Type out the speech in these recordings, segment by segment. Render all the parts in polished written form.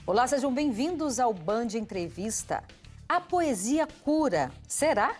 Olá, sejam bem-vindos ao Band Entrevista. A poesia cura, será?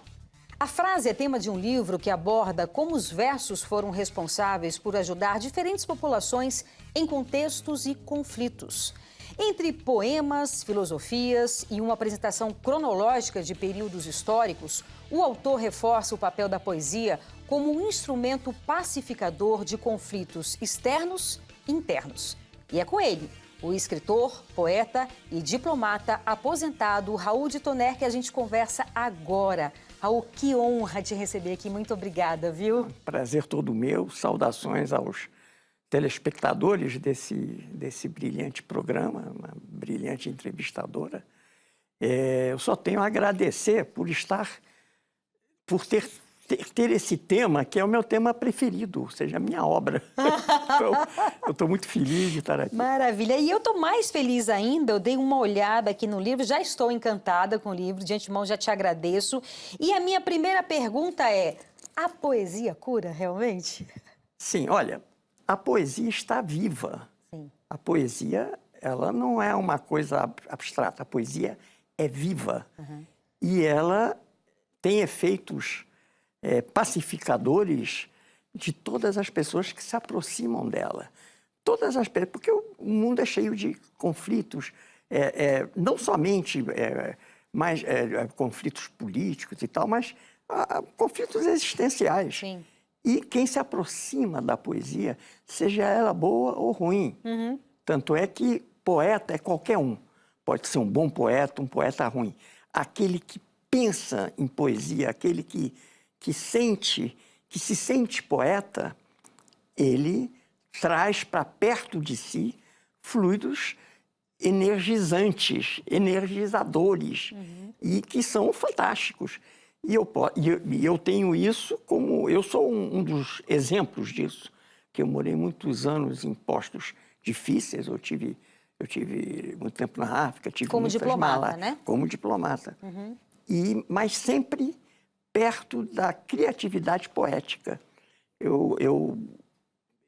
A frase é tema de um livro que aborda como os versos foram responsáveis por ajudar diferentes populações em contextos e conflitos. Entre poemas, filosofias e uma apresentação cronológica de períodos históricos, o autor reforça o papel da poesia como um instrumento pacificador de conflitos externos e internos. E é com ele, o escritor, poeta e diplomata aposentado Raul de Toner, que a gente conversa agora. Raul, que honra te receber aqui. Muito obrigada, viu? Prazer todo meu. Saudações aos telespectadores desse brilhante programa, uma brilhante entrevistadora. Eu só tenho a agradecer por ter esse tema, que é o meu tema preferido, ou seja, a minha obra. Então, eu estou muito feliz de estar aqui. Maravilha. E eu estou mais feliz ainda, eu dei uma olhada aqui no livro, já estou encantada com o livro, de antemão já te agradeço. E a minha primeira pergunta é, a poesia cura realmente? Sim, olha, a poesia está viva. Sim. A poesia, ela não é uma coisa abstrata, a poesia é viva. Uhum. E ela tem efeitos pacificadores de todas as pessoas que se aproximam dela. Todas as pessoas, porque o mundo é cheio de conflitos, não somente conflitos políticos e tal, mas conflitos existenciais. Sim. E quem se aproxima da poesia, seja ela boa ou ruim. Uhum. Tanto é que poeta é qualquer um. Pode ser um bom poeta, um poeta ruim. Aquele que pensa em poesia, aquele que se sente poeta, ele traz para perto de si fluidos energizantes, energizadores, e que são fantásticos. E eu tenho isso como... Eu sou um dos exemplos disso, que eu morei muitos anos em postos difíceis, eu tive muito tempo na África, tive como muitas diplomata, malas, né? Como diplomata. Mas sempre perto da criatividade poética. Eu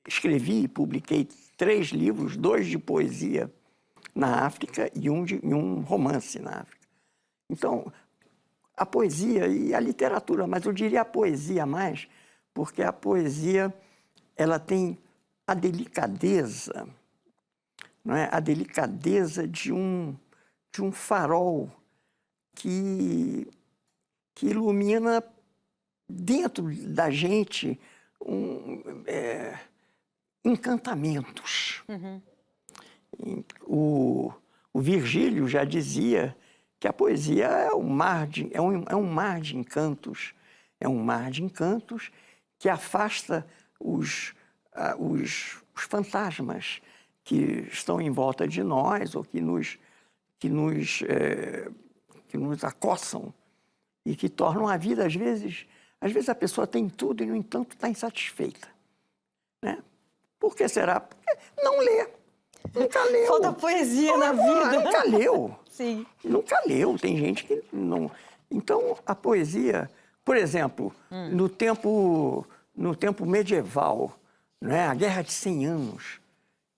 escrevi e publiquei 3 livros, 2 de poesia na África e um romance na África. Então, a poesia e a literatura, mas eu diria a poesia mais, porque a poesia ela tem a delicadeza, não é? A delicadeza de um farol que ilumina dentro da gente encantamentos. O Virgílio já dizia que a poesia é um mar de encantos. É um mar de encantos que afasta os fantasmas que estão em volta de nós ou que nos acossam e que tornam a vida, às vezes a pessoa tem tudo e, no entanto, está insatisfeita. Né? Por que será? Porque não lê. Nunca leu. Falta poesia na vida. Nunca leu. Sim. Nunca leu. Tem gente que não... Então, a poesia, por exemplo, no tempo medieval, né? A Guerra de 100 Anos.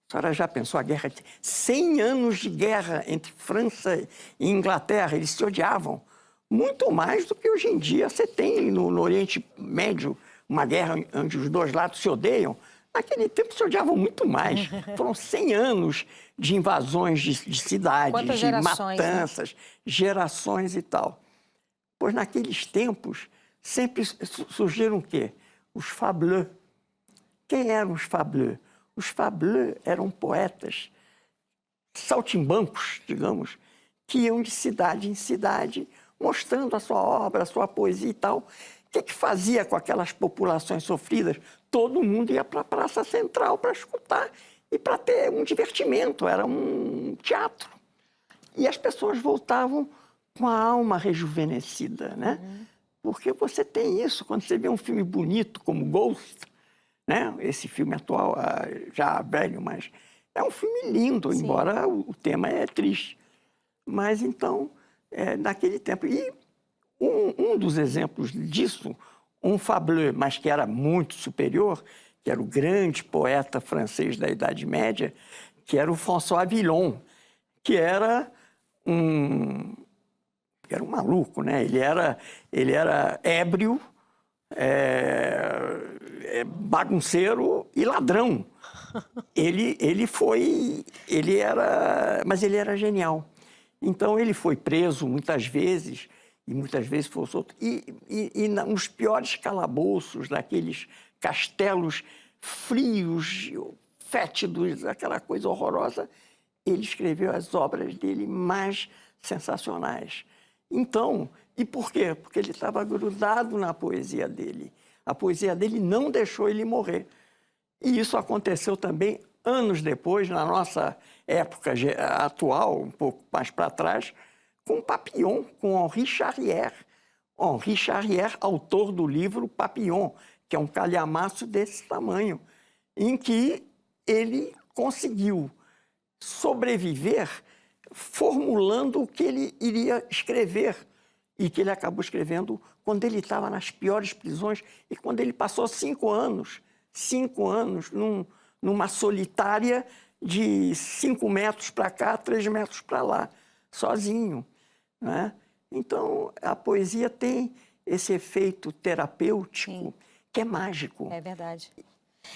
A senhora já pensou a guerra de 100 anos de guerra entre França e Inglaterra? Eles se odiavam muito mais do que hoje em dia você tem no Oriente Médio uma guerra onde os dois lados se odeiam. Naquele tempo se odiavam muito mais. Foram 100 anos de invasões de cidades, Quantas de gerações, matanças, né? Gerações e tal. Pois naqueles tempos sempre surgiram o quê? Os fableux. Quem eram os fableux? Os fableux eram poetas saltimbancos, digamos, que iam de cidade em cidade mostrando a sua obra, a sua poesia e tal. O que fazia com aquelas populações sofridas? Todo mundo ia para a Praça Central para escutar e para ter um divertimento, era um teatro. E as pessoas voltavam com a alma rejuvenescida, né? Porque você tem isso, quando você vê um filme bonito como Ghost, né? Esse filme atual, já velho, mas é um filme lindo, Sim. Embora o tema é triste. Mas então, naquele tempo... E um dos exemplos disso, um fableux, mas que era muito superior, que era o grande poeta francês da Idade Média, que era o François Villon, que era um maluco, né? Ele era ébrio, bagunceiro e ladrão. Mas ele era genial. Então ele foi preso muitas vezes e muitas vezes foi solto. E nos piores calabouços, daqueles castelos frios, fétidos, aquela coisa horrorosa, ele escreveu as obras dele mais sensacionais. Então, e por quê? Porque ele estava grudado na poesia dele. A poesia dele não deixou ele morrer. E isso aconteceu também anos depois, na nossa época atual, um pouco mais para trás, com Papillon, com Henri Charrière. Henri Charrière, autor do livro Papillon, que é um calhamaço desse tamanho, em que ele conseguiu sobreviver formulando o que ele iria escrever e que ele acabou escrevendo quando ele estava nas piores prisões e quando ele passou 5 anos numa solitária de 5 metros para cá, 3 metros para lá, sozinho, né? Então, a poesia tem esse efeito terapêutico, sim, que é mágico. É verdade.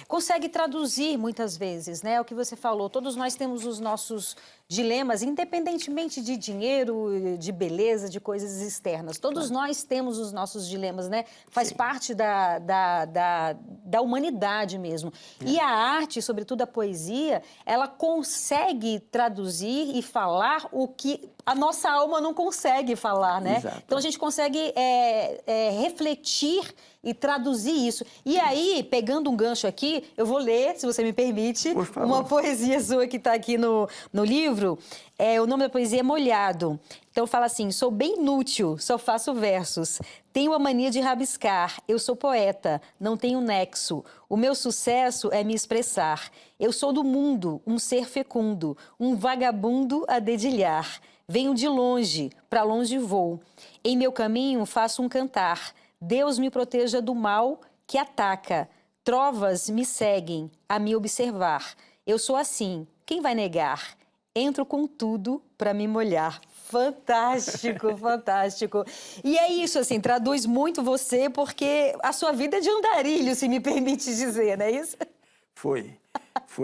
Consegue traduzir muitas vezes, né? O que você falou, todos nós temos os nossos dilemas, independentemente de dinheiro, de beleza, de coisas externas. Todos nós temos os nossos dilemas, né? Faz Sim. parte da humanidade mesmo. É. E a arte, sobretudo a poesia, ela consegue traduzir e falar o que a nossa alma não consegue falar, né? Exato. Então a gente consegue refletir e traduzir isso. E aí, pegando um gancho aqui, eu vou ler, se você me permite, uma poesia sua que está aqui no livro. O nome da poesia é Molhado. Então fala assim: sou bem inútil, só faço versos. Tenho a mania de rabiscar. Eu sou poeta, não tenho nexo. O meu sucesso é me expressar. Eu sou do mundo, um ser fecundo, um vagabundo a dedilhar. Venho de longe, para longe vou. Em meu caminho faço um cantar. Deus me proteja do mal que ataca. Trovas me seguem a me observar. Eu sou assim, quem vai negar? Entro com tudo para me molhar. Fantástico, fantástico. E é isso, assim, traduz muito você, porque a sua vida é de andarilho, se me permite dizer, não é isso? Foi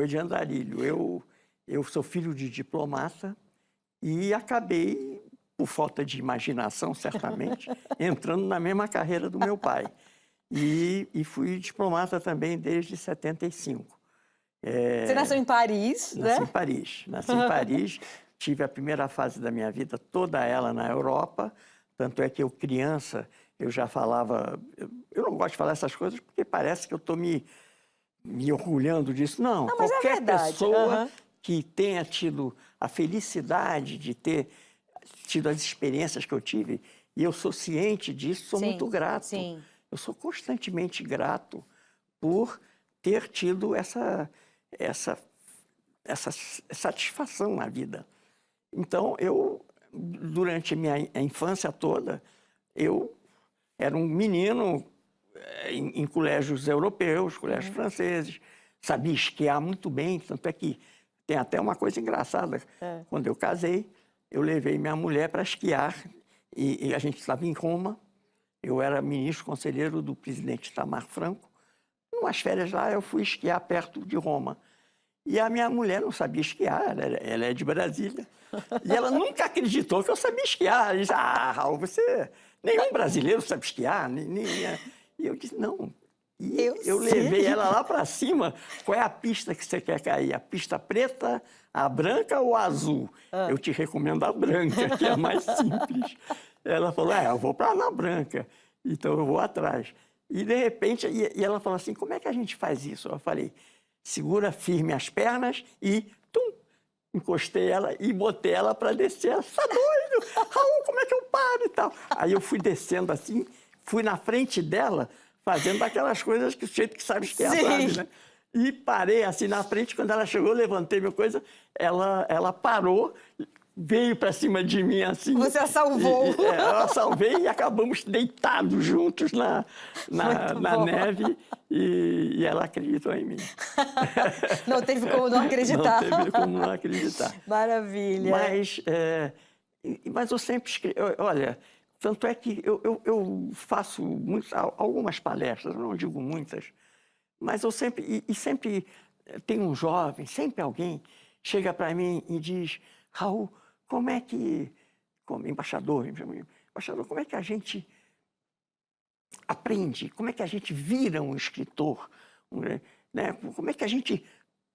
de andarilho. Eu sou filho de diplomata e acabei, por falta de imaginação, certamente, entrando na mesma carreira do meu pai. E fui diplomata também desde 75. Você nasceu em Paris, né? Nasci em Paris. Tive a primeira fase da minha vida, toda ela na Europa. Tanto é que eu, criança, eu já falava... Eu não gosto de falar essas coisas porque parece que eu estou me orgulhando disso. Não, mas qualquer pessoa que tenha tido a felicidade de ter tido as experiências que eu tive, e eu sou ciente disso, sou muito grato. Sim. Eu sou constantemente grato por ter tido essa satisfação na vida. Então, durante a minha infância toda, eu era um menino em colégios europeus, colégios franceses, sabia esquiar muito bem, tanto é que tem até uma coisa engraçada. Quando eu casei, eu levei minha mulher para esquiar e a gente estava em Roma. Eu era ministro conselheiro do presidente Itamar Franco. Umas férias lá, eu fui esquiar perto de Roma. E a minha mulher não sabia esquiar, ela é de Brasília. E ela nunca acreditou que eu sabia esquiar. Ela disse: Raul, nenhum brasileiro sabe esquiar. E eu disse: não. E eu levei ela lá para cima. Qual é a pista que você quer cair? A pista preta, a branca ou a azul? Eu te recomendo a branca, que é a mais simples. Ela falou: eu vou para na branca. Então eu vou atrás. E, de repente, ela falou assim: como é que a gente faz isso? Eu falei: segura firme as pernas e, encostei ela e botei ela para descer. Ela: tá doido? Raul, como é que eu paro e tal? Aí eu fui descendo assim, fui na frente dela, fazendo aquelas coisas que o jeito que sabe esquiar, sabe, né? E parei assim na frente. Quando ela chegou, levantei minha coisa, ela parou, veio para cima de mim assim. Você a salvou. Eu a salvei e acabamos deitados juntos na neve e ela acreditou em mim. Não teve como não acreditar. Não teve como não acreditar. Maravilha. Mas eu sempre escrevo. Olha, tanto é que eu faço algumas palestras, eu não digo muitas, mas eu sempre... E sempre tem um jovem, sempre alguém chega para mim e diz: Raul, como é que... Como embaixador, como é que a gente aprende? Como é que a gente vira um escritor? Né? Como é que a gente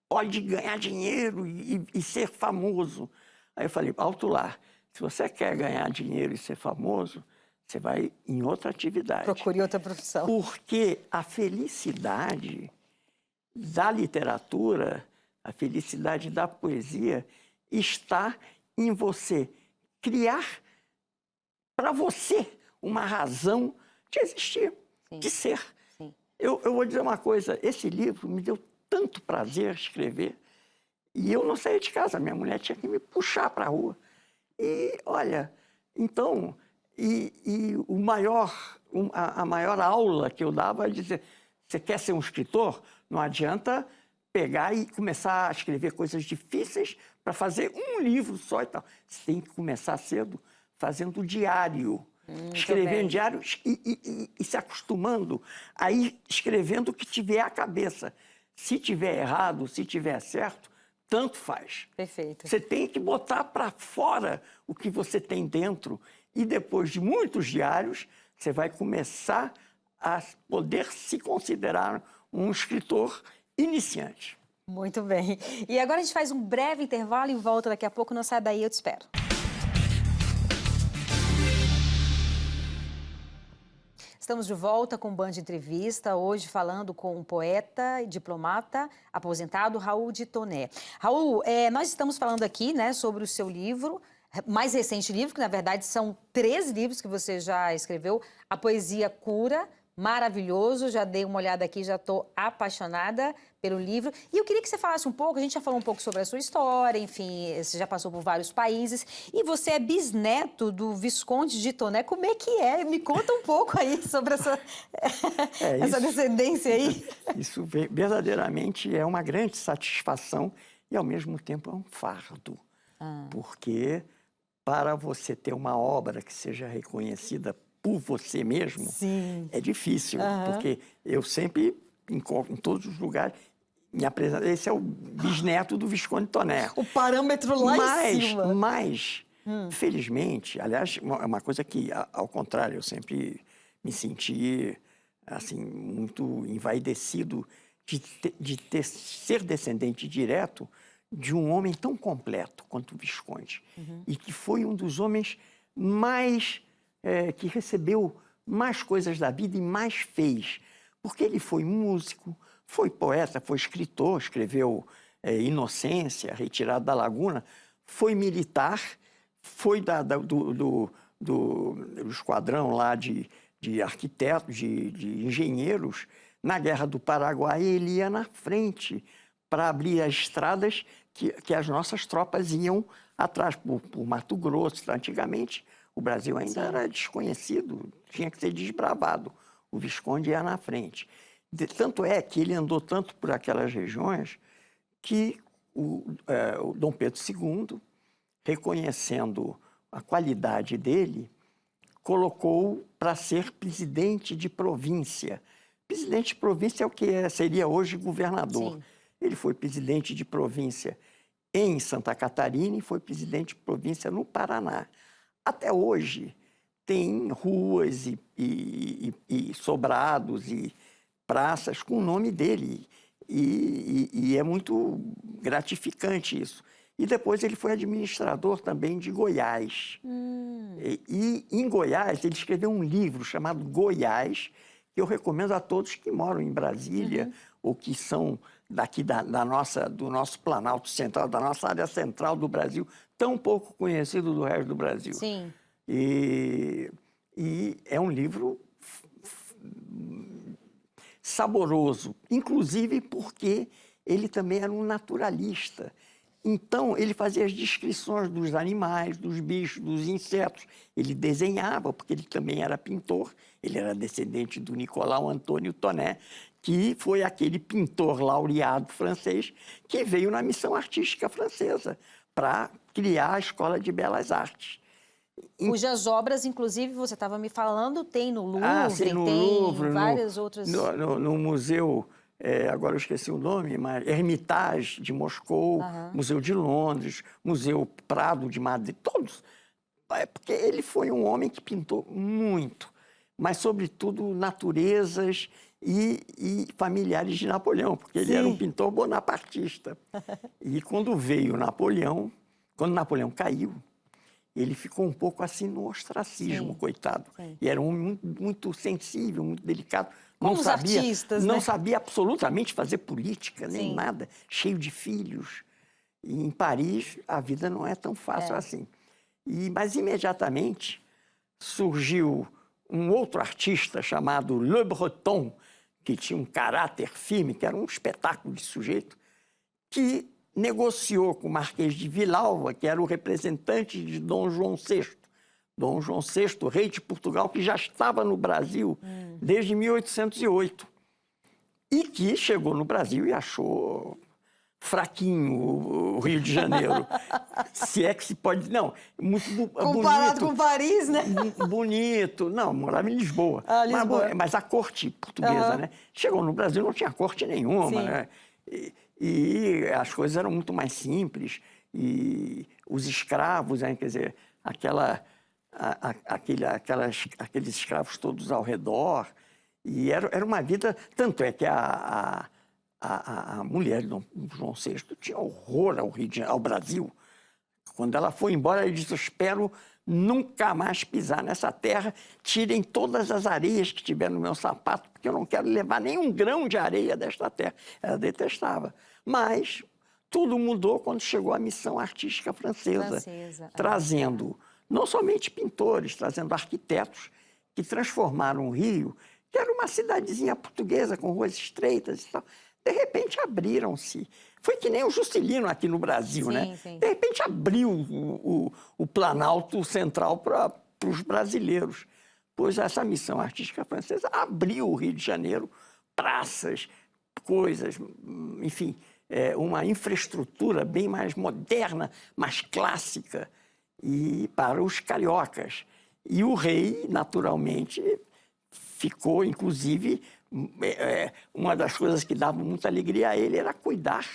pode ganhar dinheiro e ser famoso? Aí eu falei: alto lá, se você quer ganhar dinheiro e ser famoso, você vai em outra atividade. Procure outra profissão. Porque a felicidade da literatura, a felicidade da poesia, está em você criar para você uma razão de existir, Sim. de ser. Sim. Eu vou dizer uma coisa, esse livro me deu tanto prazer escrever, e eu não saía de casa, minha mulher tinha que me puxar para a rua. E, olha, então, a maior aula que eu dava é dizer: você quer ser um escritor? Não adianta pegar e começar a escrever coisas difíceis para fazer um livro só e tal. Você tem que começar cedo, fazendo diário. Escrevendo diário e se acostumando a ir escrevendo o que tiver à cabeça. Se tiver errado, se tiver certo, tanto faz. Perfeito. Você tem que botar para fora o que você tem dentro. E depois de muitos diários, você vai começar a poder se considerar um escritor iniciante. Muito bem. E agora a gente faz um breve intervalo e volta daqui a pouco. Não sai daí, eu te espero. Estamos de volta com o Band Entrevista, hoje falando com um poeta e diplomata aposentado, Raul de Toné. Raul, nós estamos falando aqui, né, sobre o seu livro, mais recente livro, que na verdade são 3 livros que você já escreveu, A Poesia Cura, maravilhoso, já dei uma olhada aqui, já estou apaixonada pelo livro. E eu queria que você falasse um pouco, a gente já falou um pouco sobre a sua história, enfim, você já passou por vários países, e você é bisneto do Visconde de Toné. Como é que é? Me conta um pouco aí sobre essa descendência aí. Isso verdadeiramente é uma grande satisfação e, ao mesmo tempo, é um fardo. Porque, para você ter uma obra que seja reconhecida por você mesmo, sim, é difícil, porque eu sempre, em todos os lugares, me apresento. Esse é o bisneto do Visconde de Toné. O parâmetro lá em cima. Mas, felizmente, aliás, é uma coisa que, ao contrário, eu sempre me senti assim, muito envaidecido de ser descendente direto de um homem tão completo quanto o Visconde. E que foi um dos homens mais... que recebeu mais coisas da vida e mais fez. Porque ele foi músico, foi poeta, foi escritor, escreveu Inocência, Retirado da Laguna, foi militar, foi do esquadrão lá de arquitetos, de engenheiros. Na Guerra do Paraguai, ele ia na frente para abrir as estradas que as nossas tropas iam atrás, por Mato Grosso. Antigamente, o Brasil ainda era desconhecido, tinha que ser desbravado. O Visconde ia na frente. Tanto é que ele andou tanto por aquelas regiões que o Dom Pedro II, reconhecendo a qualidade dele, colocou para ser presidente de província. Presidente de província é o que seria hoje governador. Sim. Ele foi presidente de província em Santa Catarina e foi presidente de província no Paraná. Até hoje, tem ruas e sobrados e praças com o nome dele. E é muito gratificante isso. E depois ele foi administrador também de Goiás. E em Goiás, ele escreveu um livro chamado Goiás, que eu recomendo a todos que moram em Brasília ou que são daqui do nosso Planalto Central, da nossa área central do Brasil, tão pouco conhecido do resto do Brasil. Sim. E é um livro saboroso, inclusive porque ele também era um naturalista. Então, ele fazia as descrições dos animais, dos bichos, dos insetos. Ele desenhava, porque ele também era pintor. Ele era descendente do Nicolau Antônio Tonet, que foi aquele pintor laureado francês que veio na missão artística francesa para criar a Escola de Belas Artes. Cujas obras, inclusive, você estava me falando, tem no Louvre, Sim, no tem Louvre, várias outras... No museu, agora eu esqueci o nome, mas Hermitage de Moscou, Museu de Londres, Museu Prado de Madrid, todos. Porque ele foi um homem que pintou muito, mas, sobretudo, naturezas e familiares de Napoleão, porque ele era um pintor bonapartista. E quando veio Napoleão, quando Napoleão caiu, ele ficou um pouco assim no ostracismo, coitado. E era um homem muito, muito sensível, muito delicado. Como os artistas, não né? sabia absolutamente fazer política, nem nada. Cheio de filhos. E em Paris, a vida não é tão fácil assim. Mas, imediatamente, surgiu um outro artista chamado Le Breton, que tinha um caráter firme, que era um espetáculo de sujeito, que negociou com o Marquês de Villalva, que era o representante de Dom João VI. Dom João VI, rei de Portugal, que já estava no Brasil desde 1808. E que chegou no Brasil e achou fraquinho o Rio de Janeiro. Se é que se pode... Não, muito comparado bonito, com Paris, né? Bonito. Não, morava em Lisboa. Lisboa. Mas a corte portuguesa, né? Chegou no Brasil, não tinha corte nenhuma, né? E as coisas eram muito mais simples. E os escravos, né? Quer dizer, aqueles escravos todos ao redor. E era uma vida... Tanto é que a mulher de Dom João VI tinha horror ao Brasil. Quando ela foi embora, ele disse: eu espero nunca mais pisar nessa terra, tirem todas as areias que tiver no meu sapato, porque eu não quero levar nenhum grão de areia desta terra. Ela detestava. Mas tudo mudou quando chegou a missão artística francesa. Trazendo não somente pintores, trazendo arquitetos que transformaram o Rio, que era uma cidadezinha portuguesa com ruas estreitas e tal. De repente abriram-se. Foi que nem o Juscelino aqui no Brasil, né? De repente abriu o Planalto Central para os brasileiros. Pois essa missão artística francesa abriu o Rio de Janeiro, praças, coisas, enfim, uma infraestrutura bem mais moderna, mais clássica, e para os cariocas. E o rei, naturalmente, ficou, inclusive... uma das coisas que dava muita alegria a ele era cuidar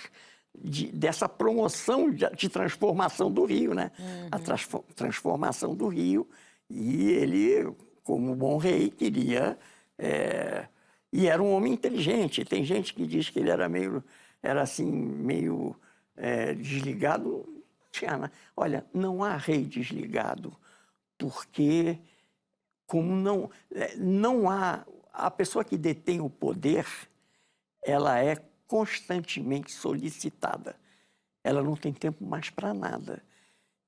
dessa promoção de transformação do Rio, né? A transformação do Rio. E ele, como bom rei, queria... e era um homem inteligente. Tem gente que diz que ele era meio desligado. Olha, não há rei desligado, porque como não há... A pessoa que detém o poder, ela é constantemente solicitada. Ela não tem tempo mais para nada.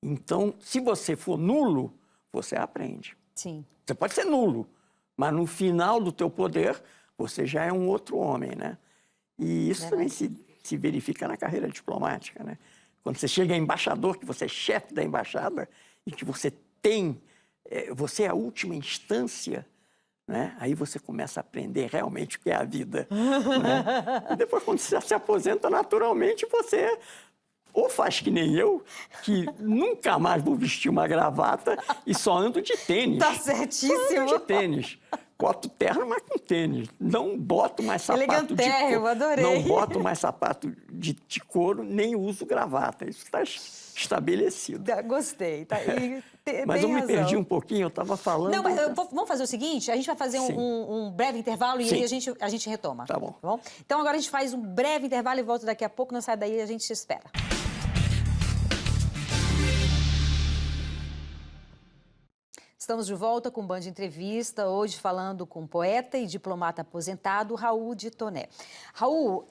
Então, se você for nulo, você aprende. Sim. Você pode ser nulo, mas no final do teu poder, você já é um outro homem, né? E isso também se verifica na carreira diplomática, né? Quando você chega a embaixador, que você é chefe da embaixada e que você você é a última instância, né? Aí você começa a aprender realmente o que é a vida. Né? E depois, quando você se aposenta, naturalmente, você ou faz que nem eu, que nunca mais vou vestir uma gravata e só ando de tênis. Tá certíssimo. Só ando de tênis. Boto terno, mas com tênis. Não boto mais sapato de couro. Adorei. Não boto mais sapato de couro, nem uso gravata. Isso está estabelecido. Gostei. Tá, mas eu me perdi um pouquinho, eu estava falando... Não, mas vamos fazer o seguinte, a gente vai fazer um breve intervalo e aí a gente retoma. Tá bom. Tá bom. Então agora a gente faz um breve intervalo e volta daqui a pouco, não sai daí, a gente te espera. Estamos de volta com o Band Entrevista, hoje falando com o poeta e diplomata aposentado, Raul de Tonet. Raul,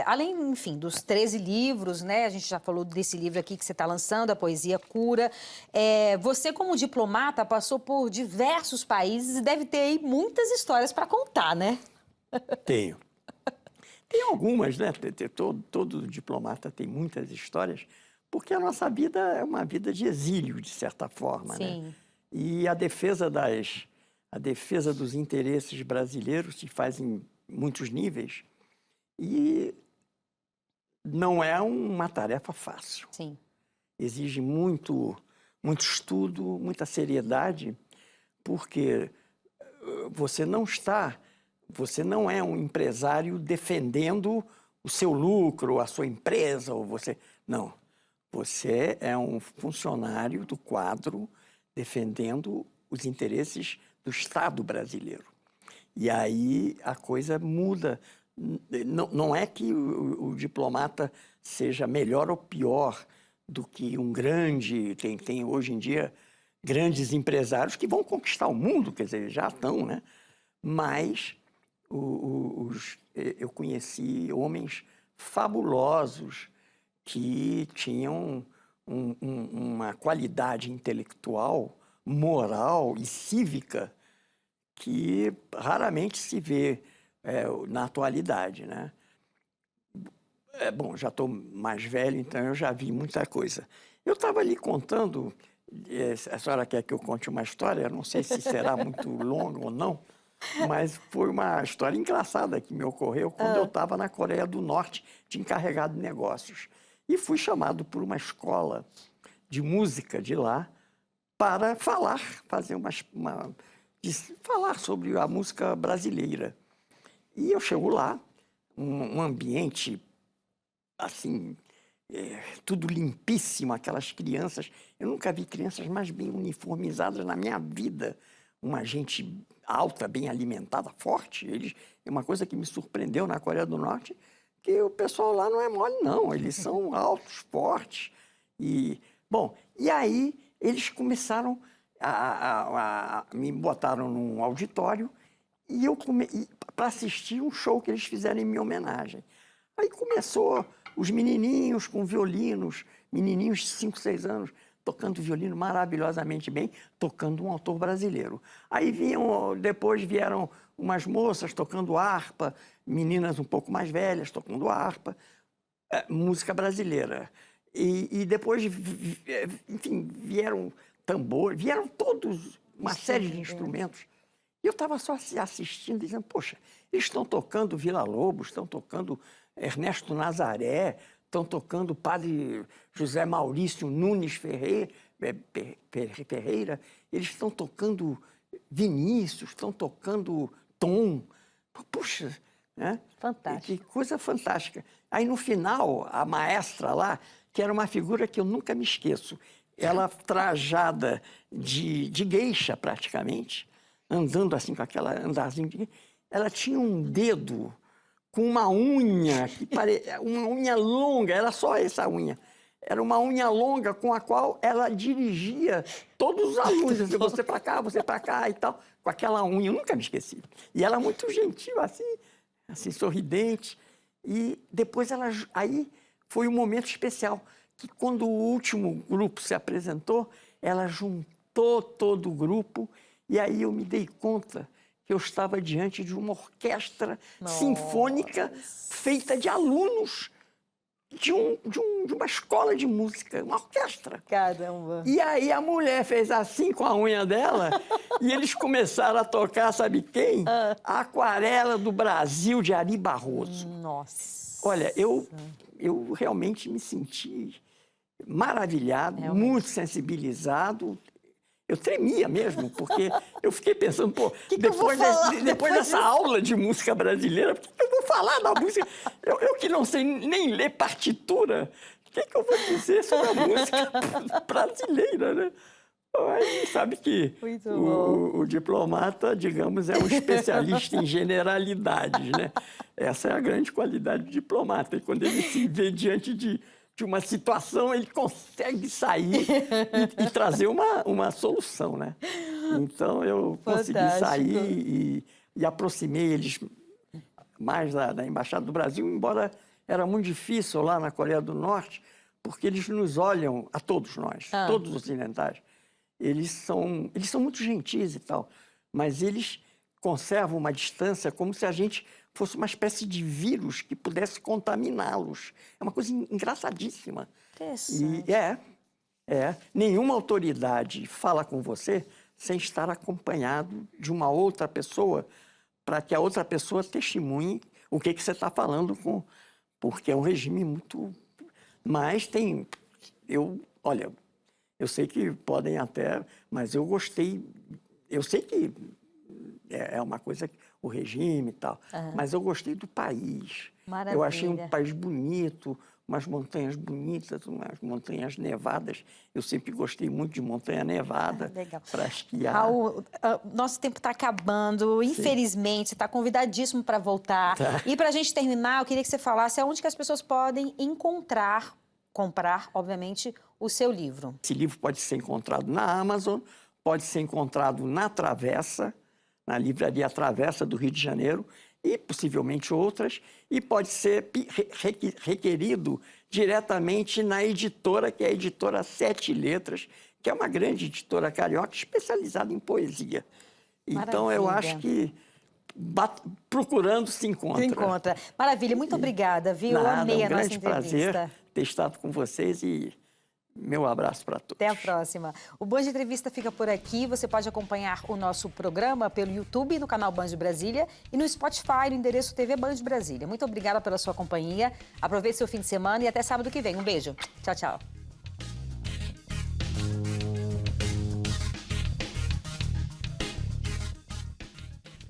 além, enfim, dos 13 livros, né? A gente já falou desse livro aqui que você está lançando, A Poesia Cura. Você, como diplomata, passou por diversos países e deve ter aí muitas histórias para contar, né? Tenho. Tem algumas, né? Todo diplomata tem muitas histórias, porque a nossa vida é uma vida de exílio, de certa forma, né? Sim. E a defesa dos interesses brasileiros se faz em muitos níveis e não é uma tarefa fácil. Sim. Exige muito estudo, muita seriedade, porque você não é um empresário defendendo o seu lucro, a sua empresa, ou não. Você é um funcionário do quadro defendendo os interesses do Estado brasileiro. E aí a coisa muda. Não é que o diplomata seja melhor ou pior do que um grande... Tem hoje em dia grandes empresários que vão conquistar o mundo, quer dizer, já estão, né? Mas eu conheci homens fabulosos que tinham uma qualidade intelectual, moral e cívica que raramente se vê na atualidade, né? Bom, já estou mais velho, então eu já vi muita coisa. Eu estava ali contando, a senhora quer que eu conte uma história? Não sei se será muito longa ou não, mas foi uma história engraçada que me ocorreu quando eu estava na Coreia do Norte de encarregado de negócios. E fui chamado por uma escola de música de lá para falar sobre a música brasileira. E eu chego lá, um ambiente assim, tudo limpíssimo, aquelas crianças. Eu nunca vi crianças mais bem uniformizadas na minha vida. Uma gente alta, bem alimentada, forte. É uma coisa que me surpreendeu na Coreia do Norte, que o pessoal lá não é mole, não. Eles são altos, fortes. E aí eles começaram me botaram num auditório e para assistir um show que eles fizeram em minha homenagem. Aí começou os menininhos com violinos, menininhos de 5, 6 anos, tocando violino maravilhosamente bem, tocando um autor brasileiro. Aí depois vieram umas moças tocando harpa, meninas um pouco mais velhas tocando harpa, música brasileira. E depois, enfim, vieram tambores, vieram todos, uma série de instrumentos. E eu estava só assistindo, dizendo, poxa, eles estão tocando Villa-Lobos, estão tocando Ernesto Nazaré, estão tocando Padre José Maurício Nunes Ferreira, eles estão tocando Vinícius, estão tocando Tom. Puxa, né? Fantástico. Que coisa fantástica. Aí, no final, a maestra lá, que era uma figura que eu nunca me esqueço, ela trajada de geisha, praticamente, andando assim com aquela andarzinho de... Ela tinha um dedo com uma unha, uma unha longa, era só essa unha. Era uma unha longa com a qual ela dirigia todos os alunos, assim, você para cá e tal, com aquela unha. Eu nunca me esqueci. E ela muito gentil, assim sorridente. E depois aí foi um momento especial, que quando o último grupo se apresentou, ela juntou todo o grupo e aí eu me dei conta que eu estava diante de uma orquestra sinfônica feita de alunos de uma escola de música, uma orquestra. Caramba! E aí a mulher fez assim com a unha dela e eles começaram a tocar, sabe quem? A Aquarela do Brasil, de Ari Barroso. Nossa! Olha, eu realmente me senti maravilhado, muito sensibilizado. Eu tremia mesmo, porque eu fiquei pensando, pô, depois dessa aula de música brasileira, por que eu vou falar da música? Eu que não sei nem ler partitura, o que eu vou dizer sobre a música brasileira, né? Aí, sabe que o diplomata, digamos, é um especialista em generalidades, né? Essa é a grande qualidade do diplomata. E quando ele se vê diante de uma situação, ele consegue sair e trazer uma solução, né? Então, eu consegui sair e aproximei eles mais da Embaixada do Brasil, embora era muito difícil lá na Coreia do Norte, porque eles nos olham, a todos nós, todos os ocidentais, eles são muito gentis e tal, mas eles conservam uma distância como se a gente fosse uma espécie de vírus que pudesse contaminá-los. É uma coisa engraçadíssima. Interessante. E nenhuma autoridade fala com você sem estar acompanhado de uma outra pessoa, para que a outra pessoa testemunhe o que você está falando, porque é um regime muito... Mas olha, eu sei que podem até, mas eu gostei, eu sei que é uma coisa, o regime e tal, mas eu gostei do país. Maravilha. Eu achei um país bonito, umas montanhas bonitas, umas montanhas nevadas. Eu sempre gostei muito de montanha nevada para esquiar. Raul, nosso tempo está acabando, infelizmente, está convidadíssimo para voltar. Tá. E para a gente terminar, eu queria que você falasse aonde que as pessoas podem comprar, obviamente, o seu livro. Esse livro pode ser encontrado na Amazon, pode ser encontrado na Travessa, na livraria Travessa do Rio de Janeiro, e possivelmente outras, e pode ser requerido diretamente na editora, que é a editora Sete Letras, que é uma grande editora carioca especializada em poesia. Então, eu acho que procurando se encontra. Se encontra. Maravilha, muito obrigada, viu? Eu amei a nossa entrevista. Um grande prazer ter estado com vocês e meu abraço para todos. Até a próxima. O Band Entrevista fica por aqui. Você pode acompanhar o nosso programa pelo YouTube, no canal Band de Brasília, e no Spotify, no endereço TV Band de Brasília. Muito obrigada pela sua companhia. Aproveite seu fim de semana e até sábado que vem. Um beijo. Tchau, tchau.